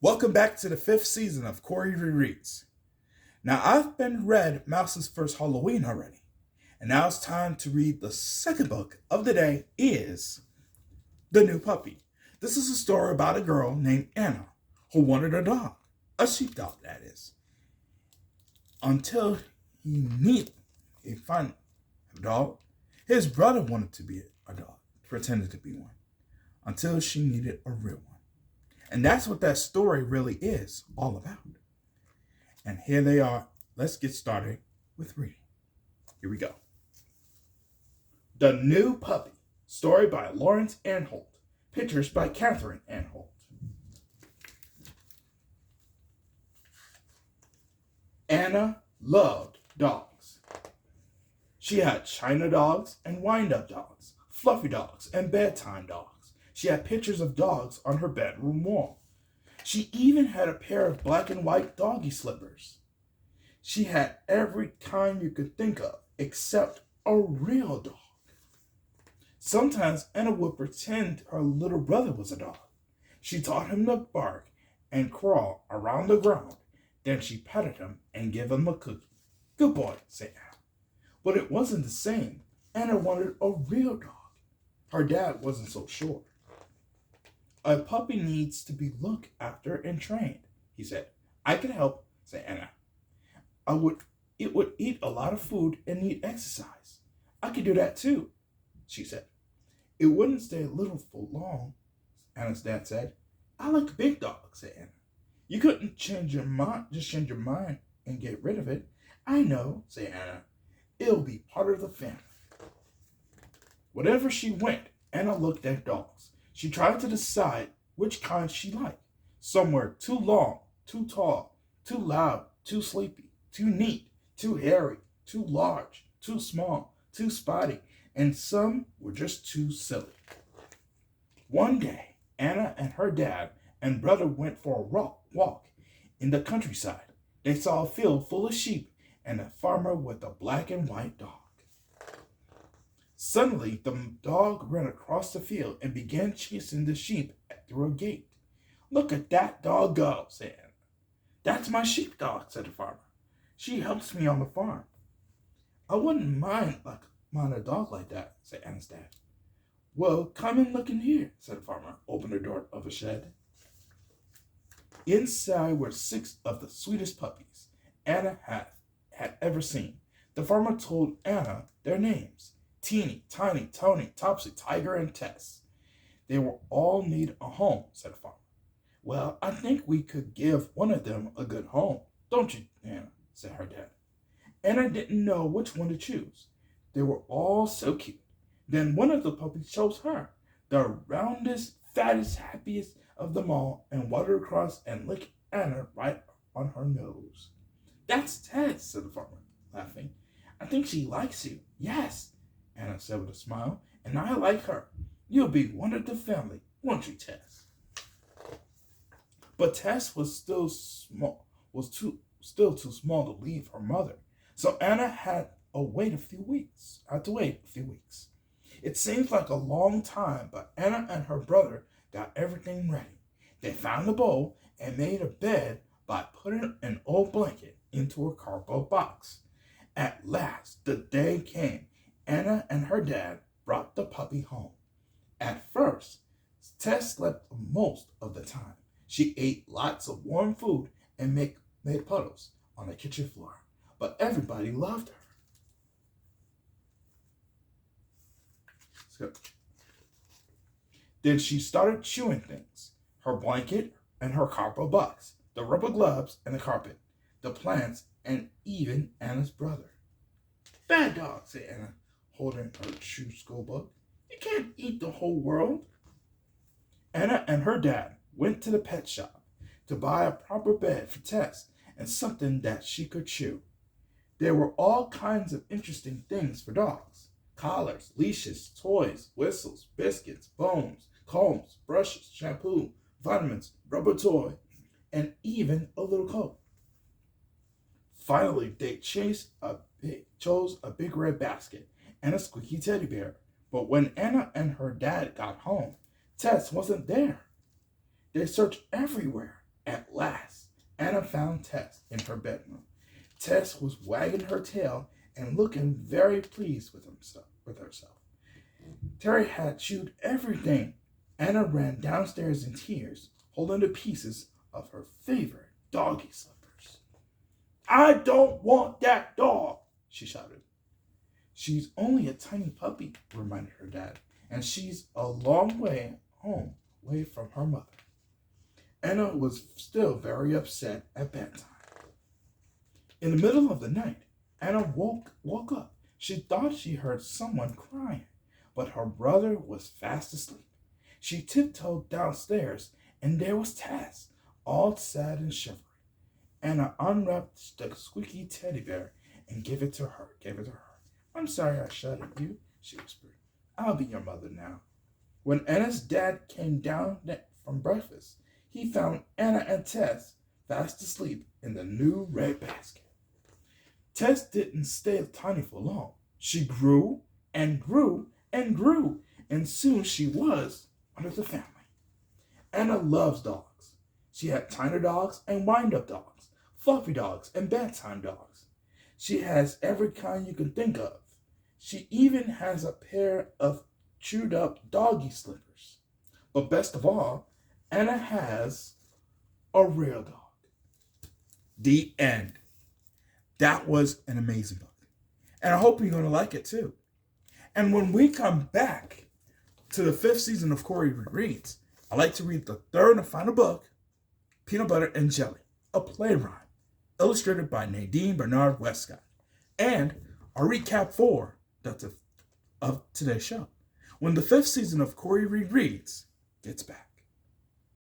Welcome back to the 5th season of Corey Rereads. Now, I've read Mouse's first Halloween already, and now it's time to read the second book of the day is The New Puppy. This is a story about a girl named Anna who wanted a dog, a sheepdog that is, until he found a dog. His brother wanted to be a dog, pretended to be one, until she needed a real one. And that's what that story really is all about. And here they are. Let's get started with reading. Here we go. The New Puppy. Story by Lawrence ANHOLT. Pictures by Catherine ANHOLT. Anna loved dogs. She had china dogs and wind-up dogs, fluffy dogs and bedtime dogs. She had pictures of dogs on her bedroom wall. She even had a pair of black and white doggy slippers. She had every kind you could think of, except a real dog. Sometimes Anna would pretend her little brother was a dog. She taught him to bark and crawl around the ground. Then she petted him and gave him a cookie. Good boy, said Anna. But it wasn't the same. Anna wanted a real dog. Her dad wasn't so sure. A puppy needs to be looked after and trained, he said. I can help, said Anna. It would eat a lot of food and need exercise. I could do that too, she said. It wouldn't stay little for long, Anna's dad said. I like big dogs, said Anna. You couldn't change your mind and get rid of it. I know, said Anna. It'll be part of the family. Wherever she went, Anna looked at dogs. She tried to decide which kind she liked. Some were too long, too tall, too loud, too sleepy, too neat, too hairy, too large, too small, too spotty, and some were just too silly. One day, Anna and her dad and brother went for a walk in the countryside. They saw a field full of sheep and a farmer with a black and white dog. Suddenly, the dog ran across the field and began chasing the sheep through a gate. Look at that dog go, said Anna. That's my sheepdog, said the farmer. She helps me on the farm. I wouldn't mind a dog like that, said Anna's dad. Well, come and look in here, said the farmer, opening the door of a shed. Inside were 6 of the sweetest puppies Anna had ever seen. The farmer told Anna their names. Teeny, Tiny, Tony, Topsy, Tiger, and Tess. They will all need a home, said the farmer. Well, I think we could give one of them a good home, don't you, Anna? Said her dad. Anna didn't know which one to choose. They were all so cute. Then one of the puppies chose her, the roundest, fattest, happiest of them all, and waddled across and licked Anna right on her nose. That's Tess, said the farmer, laughing. I think she likes you. Yes, Anna said with a smile, and I like her. You'll be one of the family, won't you, Tess? But Tess was still too small to leave her mother, so Anna had to wait a few weeks. It seems like a long time, but Anna and her brother got everything ready. They found a bowl and made a bed by putting an old blanket into a cardboard box. At last, the day came. Anna and her dad brought the puppy home. At first, Tess slept most of the time. She ate lots of warm food and made puddles on the kitchen floor. But everybody loved her. Then she started chewing things. Her blanket and her cardboard box, the rubber gloves and the carpet, the plants, and even Anna's brother. Bad dog, said Anna, holding her shoe school book. You can't eat the whole world. Anna and her dad went to the pet shop to buy a proper bed for Tess and something that she could chew. There were all kinds of interesting things for dogs. Collars, leashes, toys, whistles, biscuits, bones, combs, brushes, shampoo, vitamins, rubber toy, and even a little coat. Finally, they chose a big red basket and a squeaky teddy bear. But when Anna and her dad got home, Tess wasn't there. They searched everywhere, At last, Anna found Tess in her bedroom. Tess was wagging her tail and looking very pleased with herself. Terry had chewed everything. Anna ran downstairs in tears, holding the pieces of her favorite doggy slippers. I don't want that dog, she shouted. She's only a tiny puppy, reminded her dad, and she's a long way home, away from her mother. Anna was still very upset at bedtime. In the middle of the night, Anna woke up. She thought she heard someone crying, but her brother was fast asleep. She tiptoed downstairs, and there was Tess, all sad and shivering. Anna unwrapped the squeaky teddy bear and gave it to her. I'm sorry I shut at you, she whispered. I'll be your mother now. When Anna's dad came down from breakfast, he found Anna and Tess fast asleep in the new red basket. Tess didn't stay tiny for long. She grew and grew and grew, and soon she was one of the family. Anna loves dogs. She had tiny dogs and wind-up dogs, fluffy dogs and bedtime dogs. She has every kind you can think of. She even has a pair of chewed-up doggy slippers. But best of all, Anna has a real dog. The end. That was an amazing book. And I hope you're going to like it too. And when we come back to the 5th season of Corey Reads, I like to read the 3rd and final book, Peanut Butter and Jelly, a play rhyme, illustrated by Nadine Bernard Westcott. And a recap of today's show, when the 5th season of Corey Reads gets back.